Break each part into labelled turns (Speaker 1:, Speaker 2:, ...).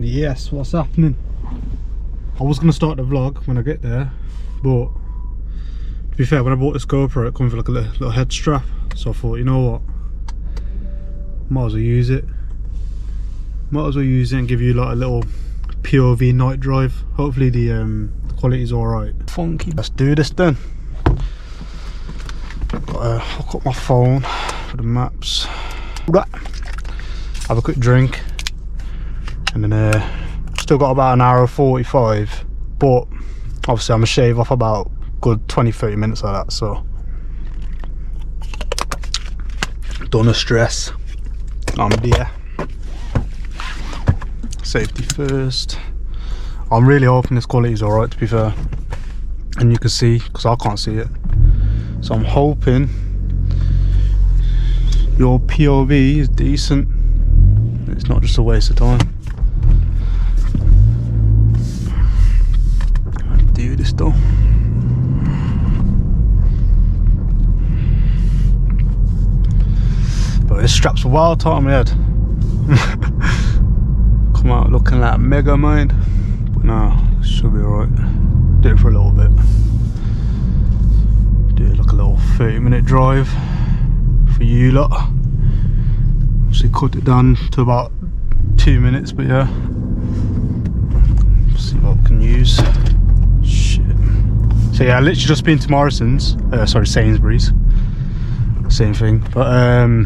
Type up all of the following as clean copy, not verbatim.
Speaker 1: Yes, what's happening? I was going to start the vlog when I get there, but to be fair, when I bought this GoPro it comes with like a little head strap, so I thought, you know what, might as well use it and give you like a little POV night drive. Hopefully the quality is alright. Funky. Let's do this then. Gotta hook up my phone for the maps, have a quick drink, and then still got about an hour 45, but obviously I'm gonna shave off about good 20-30 minutes of that, so don't no stress. I'm there. Safety first. I'm really hoping this quality is alright, to be fair, and you can see because I can't see it, so I'm hoping your POV is decent. It's not just a waste of time. Do this though. But this strap's wild tight on my head. Come out looking like mega mind, but no, it should be alright. Do it for a little bit. Do it like a little 30-minute drive for you lot. Obviously cut it down to about 2 minutes, but yeah. See what we can use. Shit. So yeah, I literally just been to Morrison's, sorry, Sainsbury's. Same thing, but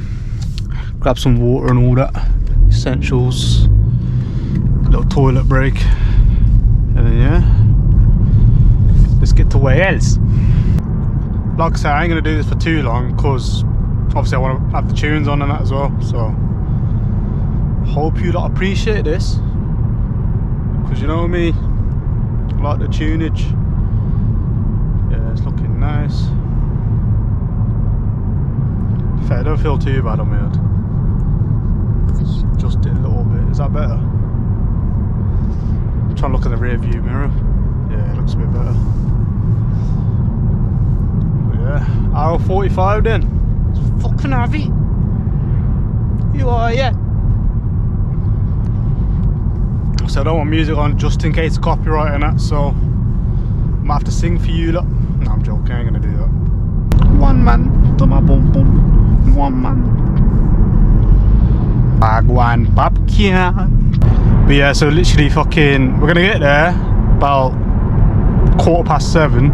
Speaker 1: grab some water and all that, essentials. Little toilet break, and then yeah, let's get to Wales. Like I said, I ain't gonna do this for too long because obviously I want to have the tunes on and that as well, so hope you lot appreciate this, because you know me, I like the tunage. Yeah, it's looking nice. Fair, I don't feel too bad on my head. Just did a little bit. Is that better? I'm trying to look at the rear view mirror. Yeah, it looks a bit better. But yeah, hour 45 then. It's fucking heavy. You are, yeah. So I don't want music on just in case of copyright and that, so I might have to sing for you lot. No, I'm joking, I ain't gonna do that. One man to my boom boom. One man. Bagwan Babkian. But yeah, so literally fucking, we're gonna get there about 7:15.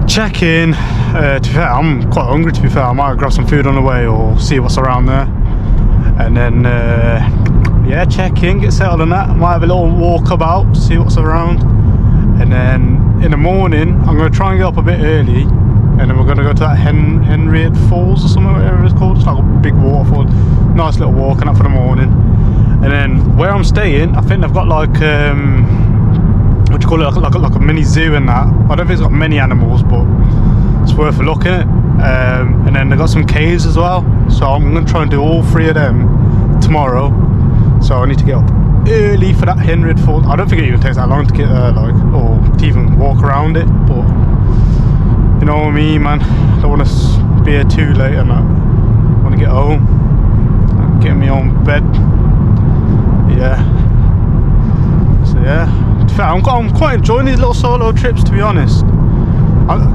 Speaker 1: Check in. To be fair, I'm quite hungry, to be fair. I might grab some food on the way or see what's around there. And then, yeah, check in, get settled on that. Might have a little walk about, see what's around. And then in the morning, I'm gonna try and get up a bit early. And then we're gonna go to that Henrhyd Falls or something, whatever it's called. It's like a big waterfall. Nice little walk and up for the morning. And then where I'm staying, I think they've got like what do you call it, like a mini zoo and that. I don't think it's got many animals, but it's worth a look at it. And then they've got some caves as well, so I'm going to try and do all 3 of them tomorrow. So I need to get up early for that Henrhyd Falls. I don't think it even takes that long to get there, like, or to even walk around it, but you know what I mean, man. I don't want to be here too late and that. I want to get home, get me on bed. Yeah. So yeah, I'm quite enjoying these little solo trips, to be honest.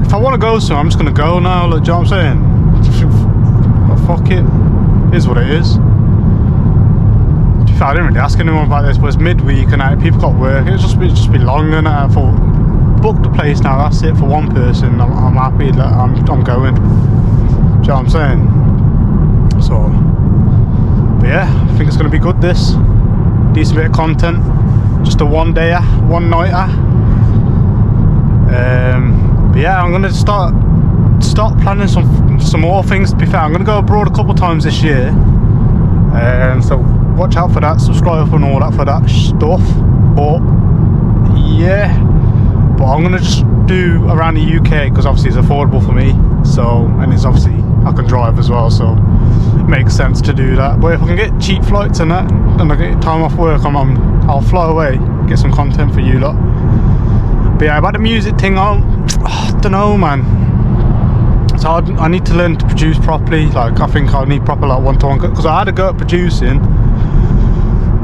Speaker 1: If I want to go somewhere, I'm just going to go now, like, do you know what I'm saying? Well, fuck it. It is what it is. To be fair, I didn't really ask anyone about this, but it's midweek and people got work. It'll just be long, and I thought, book the place now, that's it for one person. I'm happy that I'm going. Do you know what I'm saying? So, but yeah, I think it's going to be good, this. Decent bit of content. Just a one-dayer, one-nighter. But yeah, I'm gonna start planning some more things. To be fair, I'm gonna go abroad a couple times this year, so watch out for that. Subscribe and all that for that stuff. But yeah, I'm gonna just do around the UK because obviously it's affordable for me. So, and it's obviously I can drive as well, so it makes sense to do that. But if I can get cheap flights and that, and I get time off work, I'll fly away, get some content for you lot. But yeah, about the music thing, I don't know, man. So I need to learn to produce properly. Like, I think I need proper like one-to-one, because I had a go at producing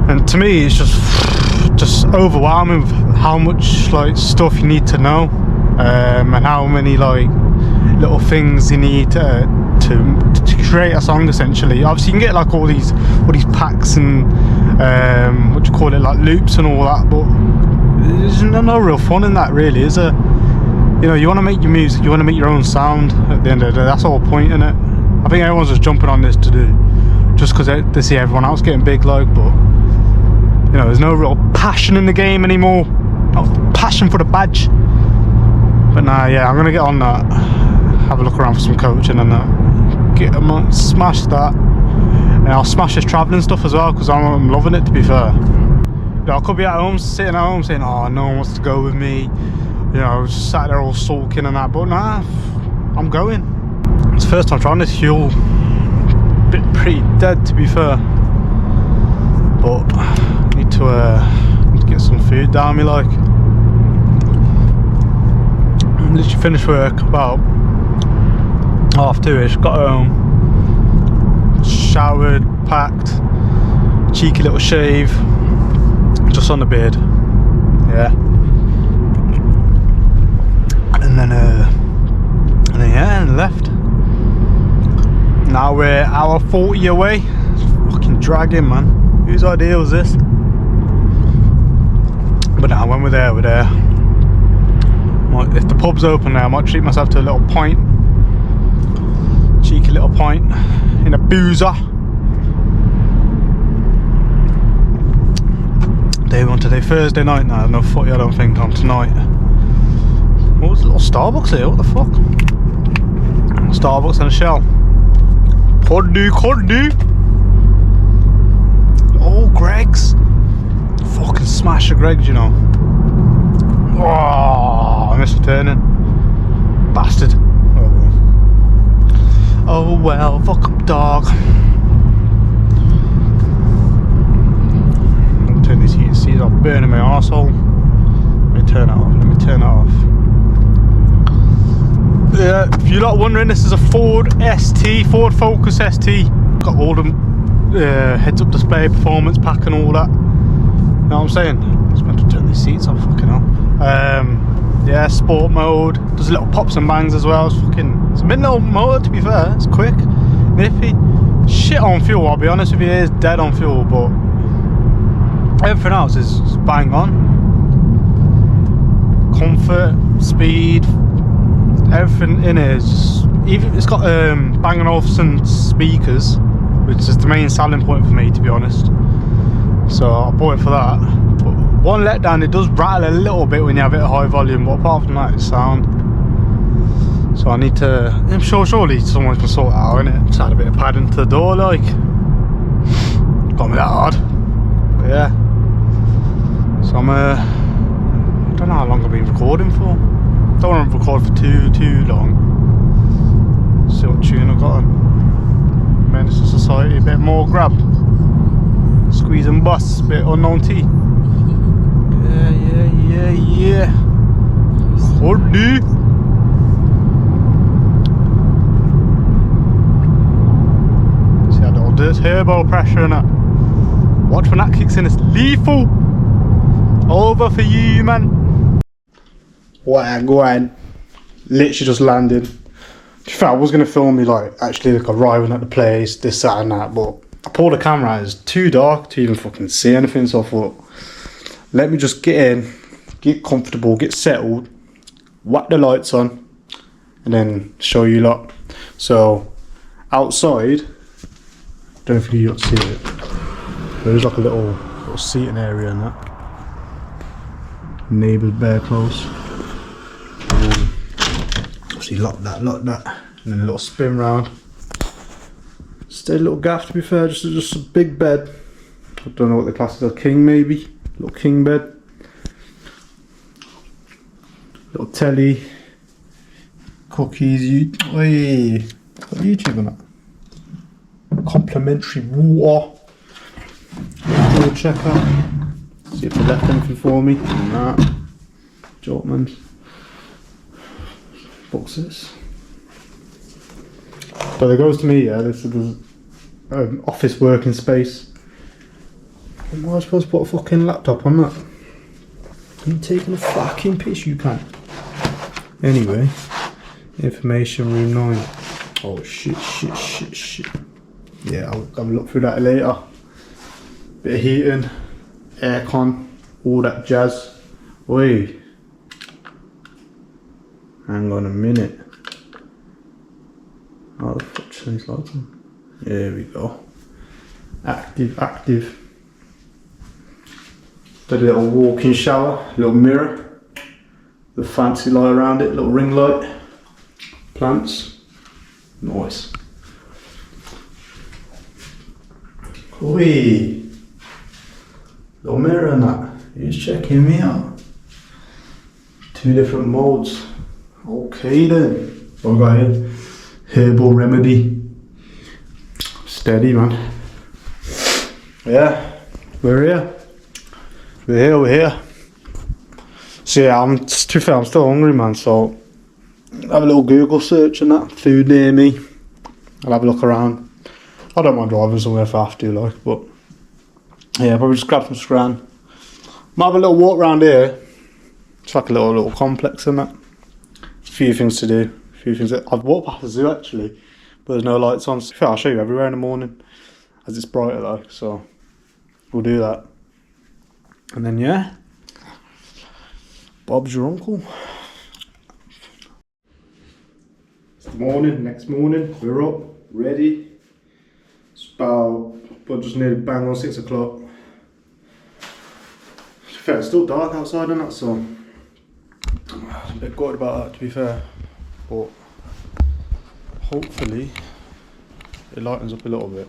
Speaker 1: and And to me, it's just overwhelming with how much like stuff you need to know, and how many like little things you need to create a song. Essentially, obviously you can get like all these packs and what you call it, like loops and all that, but there's no real fun in that, really, is there? You know, you want to make your music, you want to make your own sound. At the end of the day, that's the whole point in it. I think everyone's just jumping on this to do just because they see everyone else getting big, like, but you know, there's no real passion in the game anymore. Not passion for the badge. But nah, yeah, I'm gonna get on that. Have a look around for some coaching and that. Smash that. And I'll smash this travelling stuff as well, because I'm loving it, to be fair. You know, I could be at home, sitting at home saying, oh, no one wants to go with me. You know, just sat there all sulking and that, but nah, I'm going. It's the first time trying this fuel. Pretty dead, to be fair. But I need to get some food down me, like. I literally finished work about 2:30ish, got home, showered, packed, cheeky little shave, just on the bed, yeah. And then yeah, and left. Now we're hour 40 away. It's fucking dragging, man. Whose idea was this? But now when we're there, if the pub's open now, I might treat myself to a little pint. Cheeky little pint in a boozer. Day one today, Thursday night now. No footy, I don't think, on tonight. What was a little Starbucks here? What the fuck? Starbucks and a Shell. Could do. Oh, Greg's. Fucking smash the Greg's, you know. Oh, I missed returning. Bastard. Oh well, fuck up, dog. I'll turn these heated seats off, burning my arsehole. Let me turn it off. Yeah, if you're not wondering, this is a Ford Focus ST. Got all the heads-up display, performance pack and all that. You know what I'm saying? I was meant to turn these seats off, fucking hell. Yeah, sport mode. Does little pops and bangs as well. It's a mid-little motor, to be fair. It's quick, nippy. Shit on fuel, I'll be honest with you. It is dead on fuel, but everything else is bang on. Comfort, speed, everything in it is just, even it's got Bang & Olufsen speakers, which is the main selling point for me, to be honest. So I bought it for that. But one letdown, it does rattle a little bit when you have it at high volume, but apart from that, it's sound. So I need to, I'm sure surely someone can sort it out, innit? Just add a bit of padding to the door, like. Got me that hard. But yeah. So I don't know how long I've been recording for. Don't want to record for too long. See what tune I've got on. Menace to Society, a bit more grab. Squeeze and bust, bit unknown T. Yeah. Holy. See how little turbo pressure in that. Watch when that kicks in, it's lethal. Over for you, man. Wagwan. Literally just landed. To be fair, I was going to film me like actually like arriving at the place, this, that and that, but I pulled the camera out, it's too dark to even fucking see anything, so I thought, let me just get in, get comfortable, get settled, whack the lights on, and then show you lot. So, outside, don't know if you got to see it, there's like a little seating area and that. Neighbours bare close. Obviously lock that, and then a little spin round. Stay a little gaff, to be fair, just a big bed. I don't know what the class is, a king maybe, little king bed. Little telly, cookies, YouTube and that. Complimentary water. Fuel checker. See if they left anything for me. Nah. Jotman. Boxes. But it goes to me, yeah, this is office working space. Am I supposed to put a fucking laptop on that? Are you taking a fucking piss, you can't? Anyway, information room 9. Oh shit. Yeah, I'll have a look through that later. Bit of heating, aircon, all that jazz. Oi. Hang on a minute. How the fuck change lights on? There we go. Active. Got a little walk-in shower, little mirror, the fancy light around it, little ring light, plants, nice. Oi, little mirror and that. Who's checking me out? 2 different modes. Okay then. What have I got here? Herbal remedy. Steady, man. Yeah, we're here. We're here. So yeah, to be fair, I'm still hungry, man, so have a little Google search and that, food near me. I'll have a look around. I don't mind driving somewhere if I have to, like, but yeah, probably just grab some scran. Might have a little walk around here. It's like a little complex and that. A few things to do. A few things that I've walked past the zoo actually, but there's no lights on. So I'll show you everywhere in the morning as it's brighter though, so we'll do that. And then yeah, Bob's your uncle. It's the morning, next morning, we're up, ready. It's about, but just nearly bang on 6 o'clock. It's still dark outside and that, so I'm a bit gutted about that, to be fair. But hopefully it lightens up a little bit.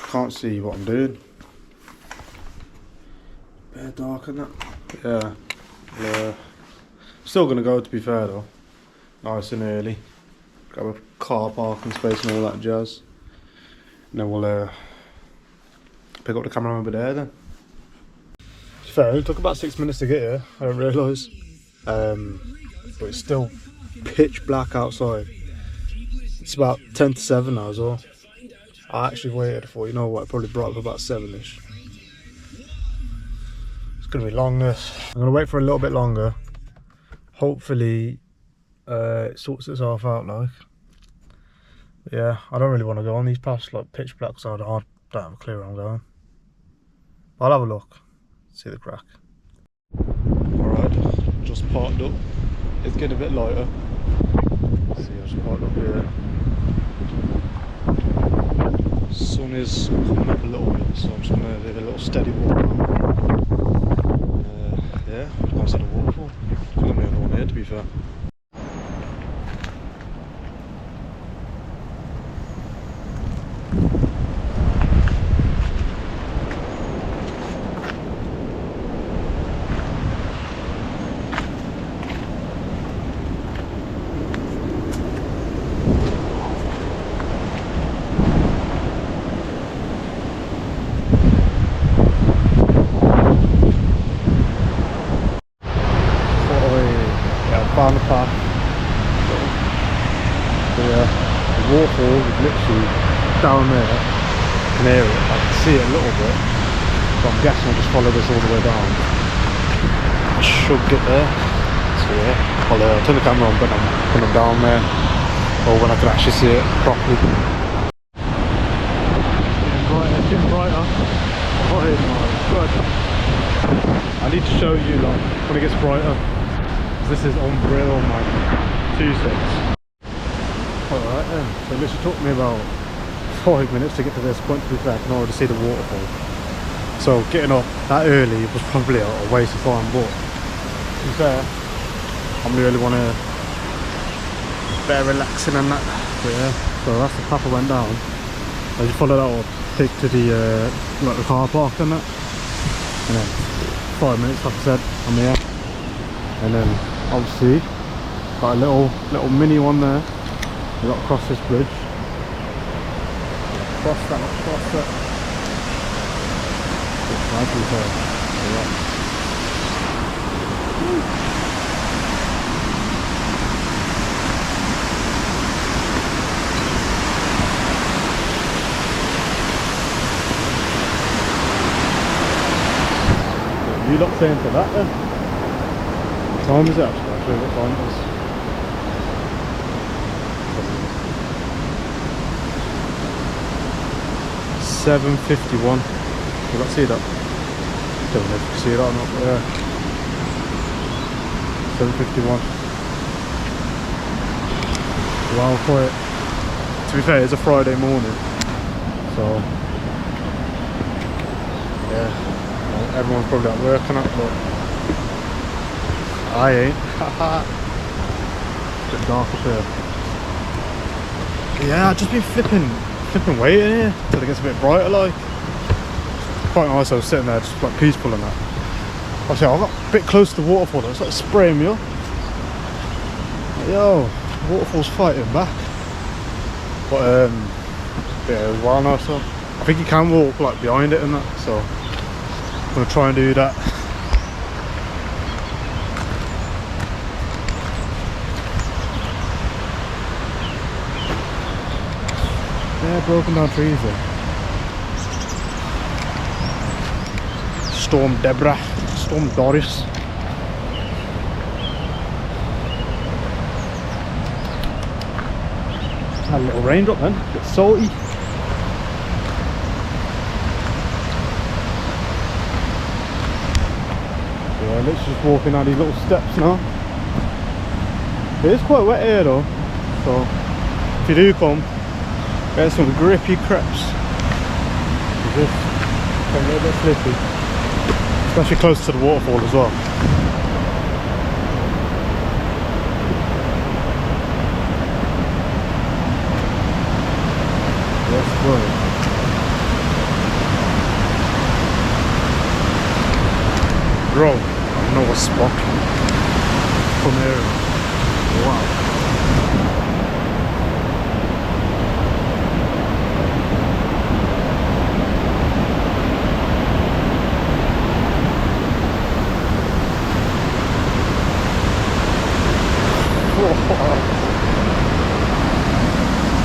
Speaker 1: Can't see what I'm doing. Bit dark and that. Yeah. Still gonna go, to be fair though. Nice and early. Grab a car parking space and all that jazz. And then we'll pick up the camera over there then. To be fair, it took about 6 minutes to get here. I didn't realise. But it's still pitch black outside. It's about 10 to 7 now as well. I actually waited for, you know what, I probably brought up about 7ish. It's gonna be long this. I'm gonna wait for a little bit longer. Hopefully it sorts itself out, like. But yeah, I don't really want to go on these paths like pitch black, so I don't have a clue where I'm going. I'll have a look, see the crack. Alright, just parked up. It's getting a bit lighter. See, I just parked up here. Sun is coming up a little bit, so I'm just going to do a little steady walk around. Yeah, I'm going to see the waterfall. It's going to be on here, to be fair. Found the path. The waterfall is literally down there. I can hear it, I can see it a little bit. But I'm guessing I'll just follow this all the way down. I should get there. So yeah, I'll turn the camera on when I'm down there. Or when I can actually see it properly. It's getting brighter. Oh my god. I need to show you like when it gets brighter. This is unreal, man. 2 seconds. Alright then, so it literally took me about 5 minutes to get to this point. To be fair, I can already see the waterfall. So getting up that early was probably a waste of time, but to be fair, I really want to better relaxing and that. But yeah, so that's the path I went down. I just followed that up, take to the like the car park and that. And then 5 minutes, like I said, I'm here. And then obviously got a little mini one there. We got to cross this bridge. Cross that. It's nicely there. you lot saying to that then? What time is it actually? I'll show you what time it is. 7:51. You got to see that? Don't know if you can see it or not, but yeah. 7:51. Wow, quiet. To be fair, it's a Friday morning, so yeah, well, everyone's probably at work and that, but I ain't. It's a bit dark up here. Yeah, I've just been flipping waiting here till it gets a bit brighter, like. It's quite nice. I was sitting there just like peaceful and that. Actually, I got a bit close to the waterfall. It's like spraying me up. Yo, the waterfall's fighting back. But yeah, it was well nice. So I think you can walk like behind it and that. So I'm gonna try and do that. Yeah, broken down trees there. Storm Deborah, Storm Doris. Had a little raindrop then, a bit salty. Yeah, let's just walking down these little steps now. It is quite wet here though, so if you do come, get some grippy crepes. Just a little bit slippy, especially close to the waterfall as well. Yes, bro, I know a spot from here. Wow.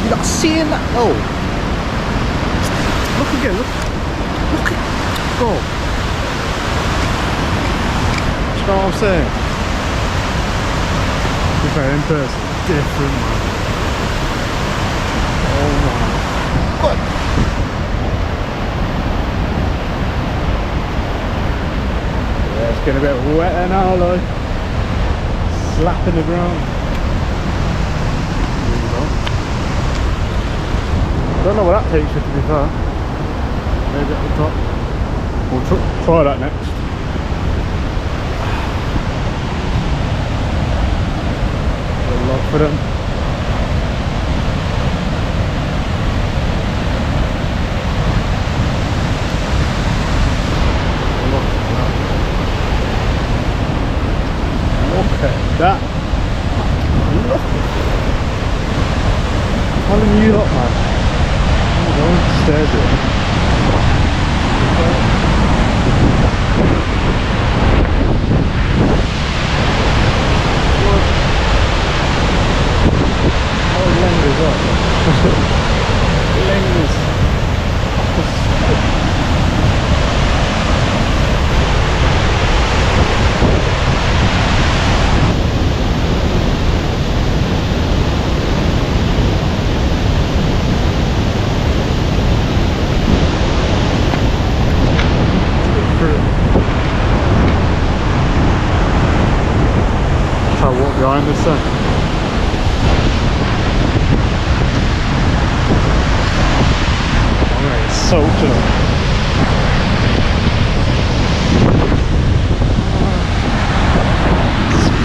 Speaker 1: You're not seeing that though. Look again, look at go. You know what I'm saying? To be fair, in person, different, man. Oh my god. Yeah, it's getting a bit wetter now, like slapping the ground. Don't know where that takes you, to be fair. Maybe at the top. We'll try that next. A lot for them. Look at that. Look. I'm telling you lot, man. Don't stare at it. Oh, Lengers up. Lengers. Try to walk behind this thing. I'm gonna get soaked in it.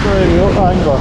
Speaker 1: Spray me up, anger.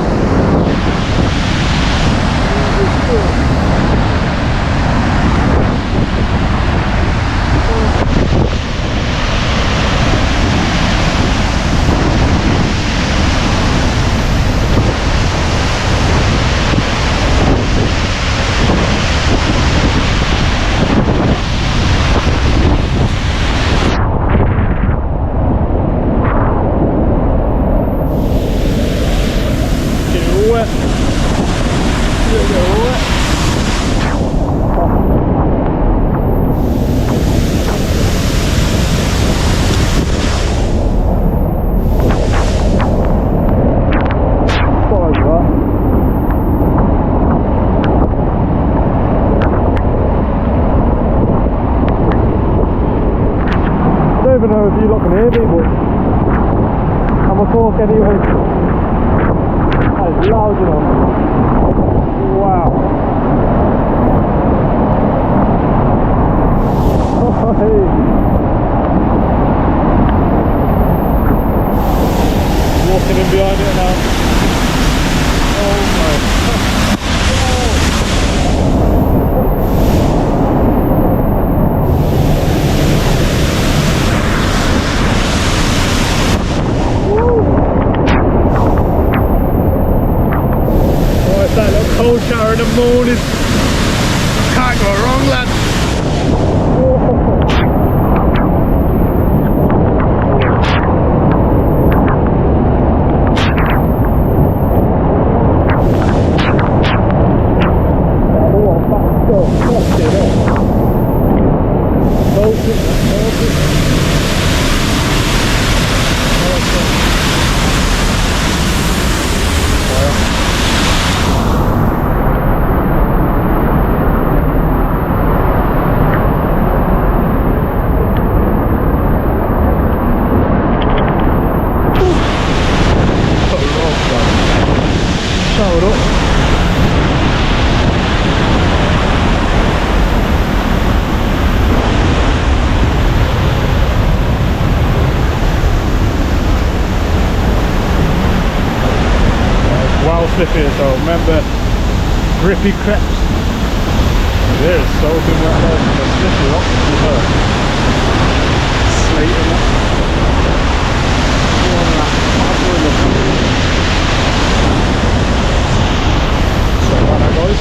Speaker 1: even know if you lot can hear me, but I'm a talk anyway. That is loud, you know. Wow. Oh, hey. Walking in behind it now. Oh my. That little cold shower in the morning. Can't go wrong, lad. Slippery, so remember grippy creps. There is soaking wet there, so slippery up to her. Slating it. So right now guys.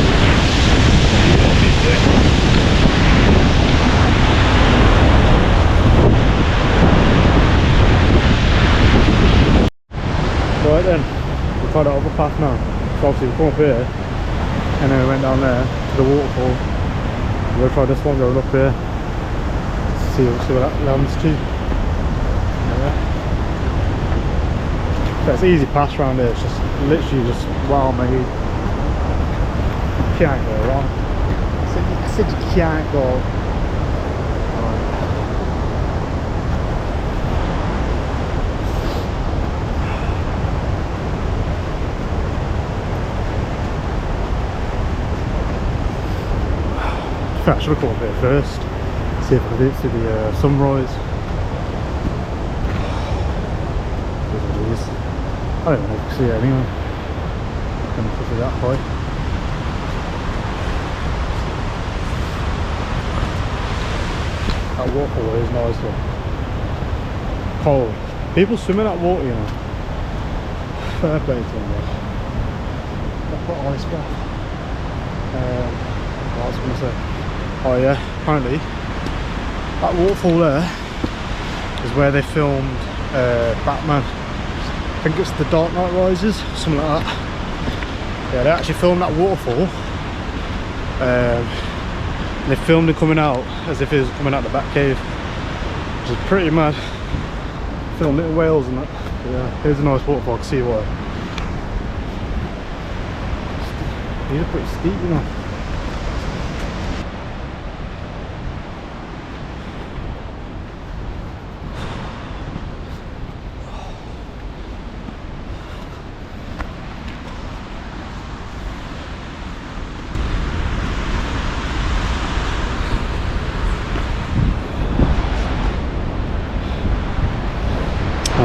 Speaker 1: Right then. Tried that overpass now. So obviously we come up here and then we went down there to the waterfall. We'll try this one, going up here. See what that lands to. Yeah. So it's easy pass around here, it's just literally just well made. Can't go wrong. I said you can't go wrong. I should have come up here first, see if I could see the sunrise. I don't know if you can see it anyway. I'm going to see that high. That waterfall is nice though. Cold. People swim in that water, you know. Fair play to them though. I've got ice bath. What was I going to say? Oh yeah, apparently that waterfall there is where they filmed Batman. I think it's The Dark Knight Rises, something like that. Yeah, they actually filmed that waterfall. They filmed it coming out as if it was coming out the Batcave, which is pretty mad. Filmed little whales and that. Yeah, here's a nice waterfall, I can see why. These are pretty steep, you know.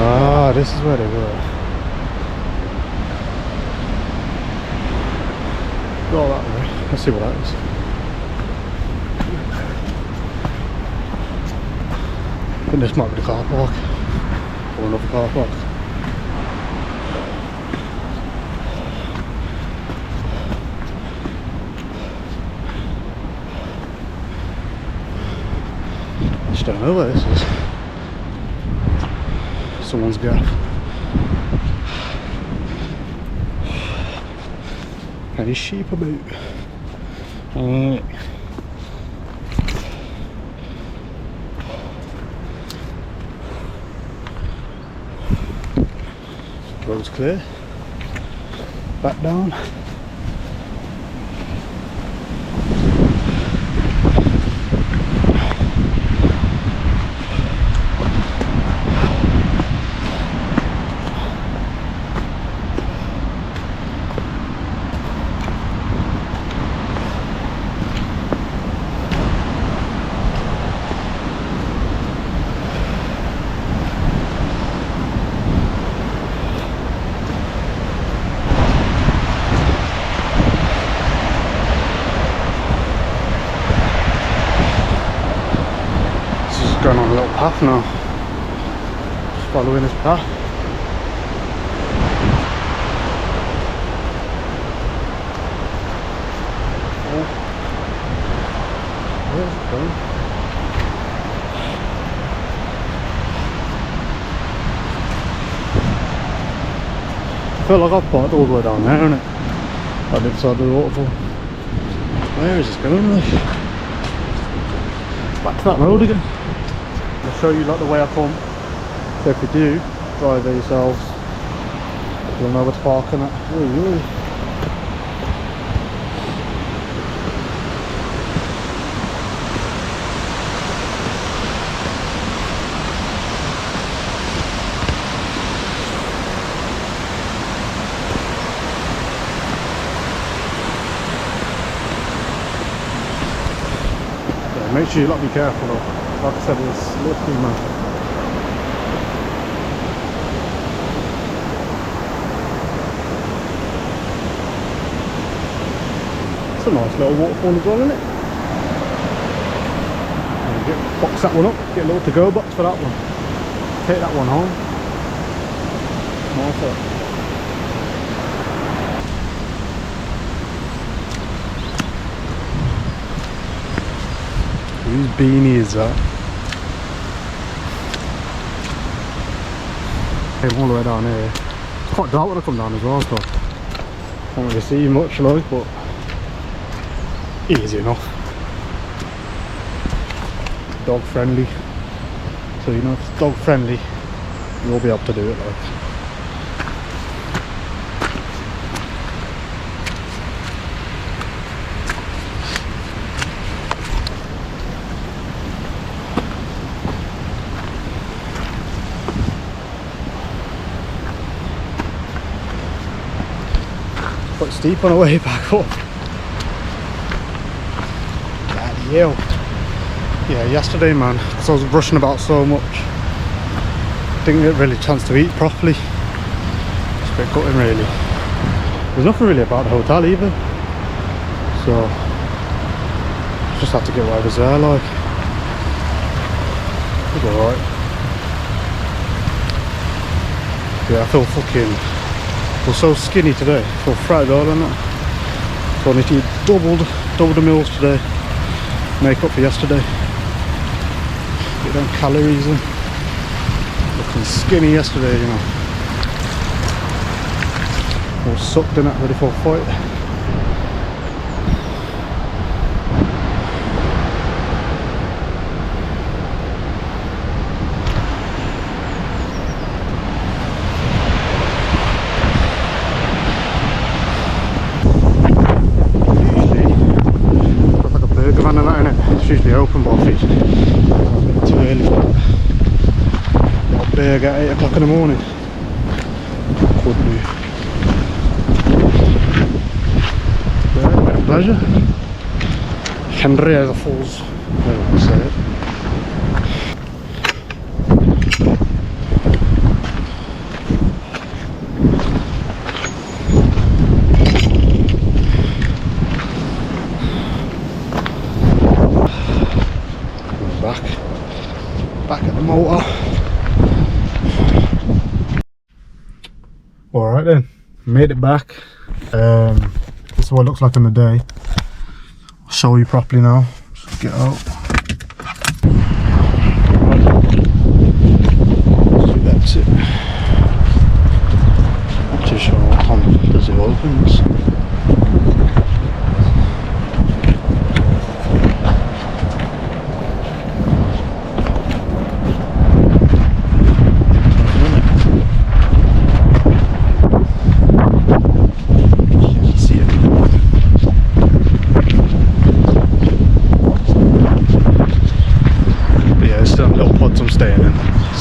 Speaker 1: Ah, this is where they were. Go that way. Let's see what that is. I think this might be the car park. Or another car park. I just don't know where this is. Someone's gaff. Any sheep about? Alright. Road's clear. Back down. going on a little path now. Just following this path. Oh. Where's it going? I feel like I've parked all the way down there, innit? On the side of the waterfall. Where is this going, like? Back to that road again. I'll show you like the way I come. So if you do drive there yourselves, you'll know where to park and that. Ooh, ooh. Make sure you be careful though. Like I said, it's slippery, man. It's a nice little waterfall as well, isn't it? Box that one up, get a little to-go box for that one. Take that one home. Nice one. Whose beanie is that? Came all the way down here. It's quite dark when I come down as well, so can't really see much like, but easy enough. Dog friendly. So you know if it's dog friendly, you'll be able to do it like. Quite steep on the way back up. Bloody hell. Yeah, yesterday, man, because I was rushing about so much, didn't get really a chance to eat properly. It's a bit gutting, really. There's nothing really about the hotel either, so just had to get whatever's there, like. It's alright. Yeah, I feel so skinny today. I feel fried all on that. So I need to eat double the meals today. Make up for yesterday. Get them calories in. Looking skinny yesterday, you know. All sucked in that, ready for a fight. It's usually open, but I think it's a bit too early for that. Got a burger at 8 o'clock in the morning. Could do. Yeah, a bit of pleasure. Henrhyd Falls. I don't want to say it. Back at the motor. Alright then, made it back. This is what it looks like in the day. I'll show you properly now. Just get out. So that's it. Not too sure what time does it opens.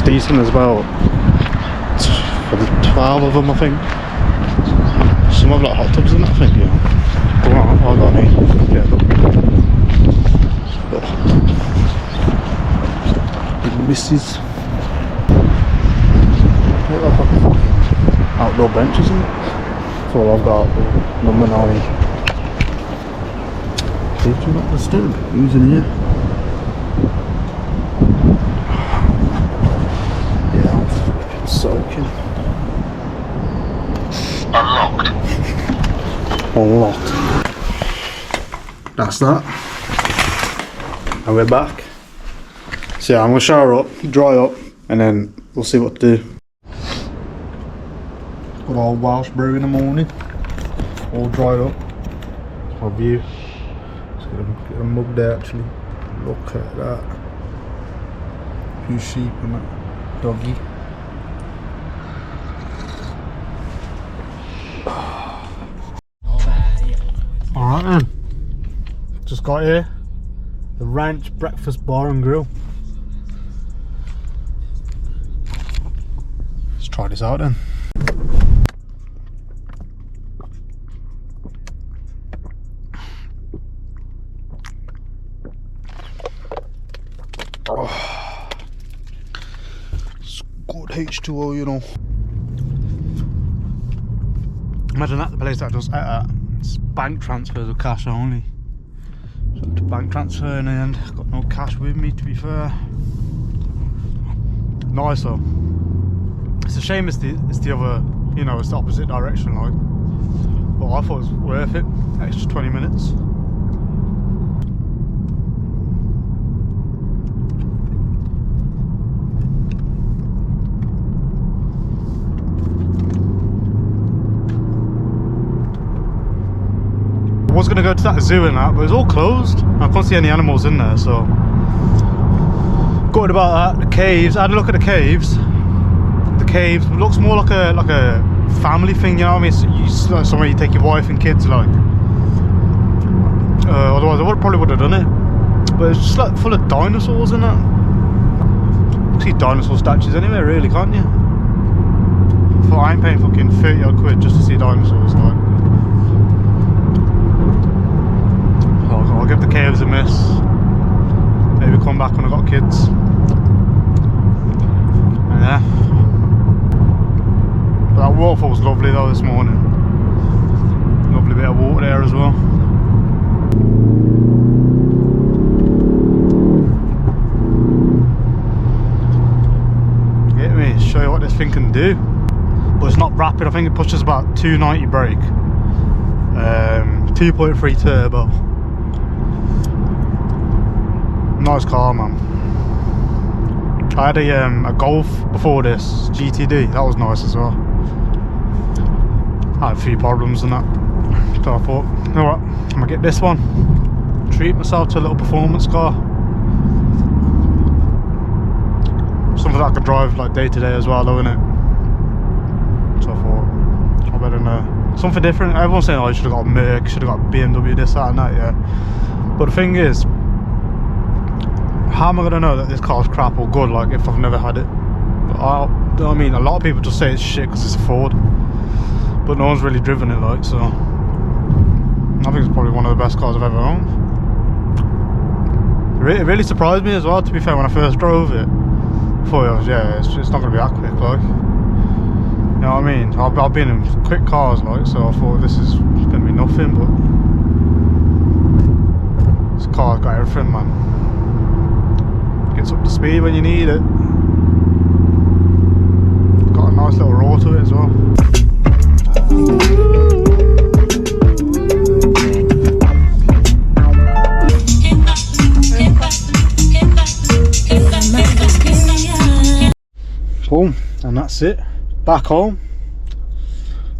Speaker 1: Decent as well. 12 of them, I think. Some have like hot tubs in that, I think, yeah. Go on, I got any. Yeah, look. Big misses. Look like fucking outdoor benches, isn't it? That's all I've got. Number 9. Please do not disturb. Who's in here? working.
Speaker 2: Unlocked.
Speaker 1: Unlocked. That's that. And we're back. So yeah, I'm gonna shower up, dry up, and then we'll see what to do. Good old Welsh brew in the morning. All dried up. That's my view. Just get a mug there actually. Look at that. A few sheep and that doggy. Alright then. Just got here. The Ranch Breakfast Bar and Grill. Let's try this out then. Oh, it's good H2O, you know. Imagine that, the place that does it's bank transfers of cash only. So to bank transfer in the end, got no cash with me to be fair. Nice though. It's a shame it's the other, you know, it's the opposite direction like. But I thought it was worth it, extra 20 minutes. I was going to go to that zoo and that, but it's all closed. I can't see any animals in there, so good about that. The caves, I had a look at the caves. The caves looks more like a family thing, you know what I mean? It's like somewhere you take your wife and kids, like. Otherwise I probably would have done it. But it's just like full of dinosaurs in that. You can see dinosaur statues anywhere really, can't you? I ain't paying fucking 30 odd quid just to see dinosaurs, like. I'll give the caves a miss. Maybe come back when I've got kids. And yeah. But that waterfall was lovely though this morning. Lovely bit of water there as well. Get me, show you what this thing can do. But it's not rapid, I think it pushes about 290 brake. 2.3 turbo. Nice car, man. I had a Golf before this, GTD, that was nice as well. I had a few problems and that, so I thought, you know what, I'm gonna get this one, treat myself to a little performance car. Something that I could drive like day to day as well though, innit? So I thought, I better know. Something different. Everyone's saying, oh, you should have got a Merc, should have got a BMW, this, that and that, yeah. But the thing is, how am I going to know that this car's crap or good, like, if I've never had it? I mean, a lot of people just say it's shit because it's a Ford, but no one's really driven it, like, so I think it's probably one of the best cars I've ever owned. It really surprised me as well, to be fair, when I first drove it. I thought, yeah, it's not going to be that quick, like, you know what I mean? I've been in quick cars, like, so I thought this is going to be nothing, but this car's got everything, man. Gets up to speed when you need it. Got a nice little roar to it as well. Boom, and that's it. Back home.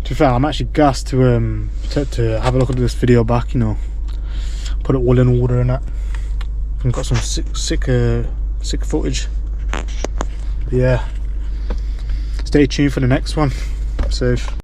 Speaker 1: To be fair, I'm actually gassed to have a look at this video back, you know. Put it all in order and that. I've got some sick footage. But yeah, stay tuned for the next one. Safe.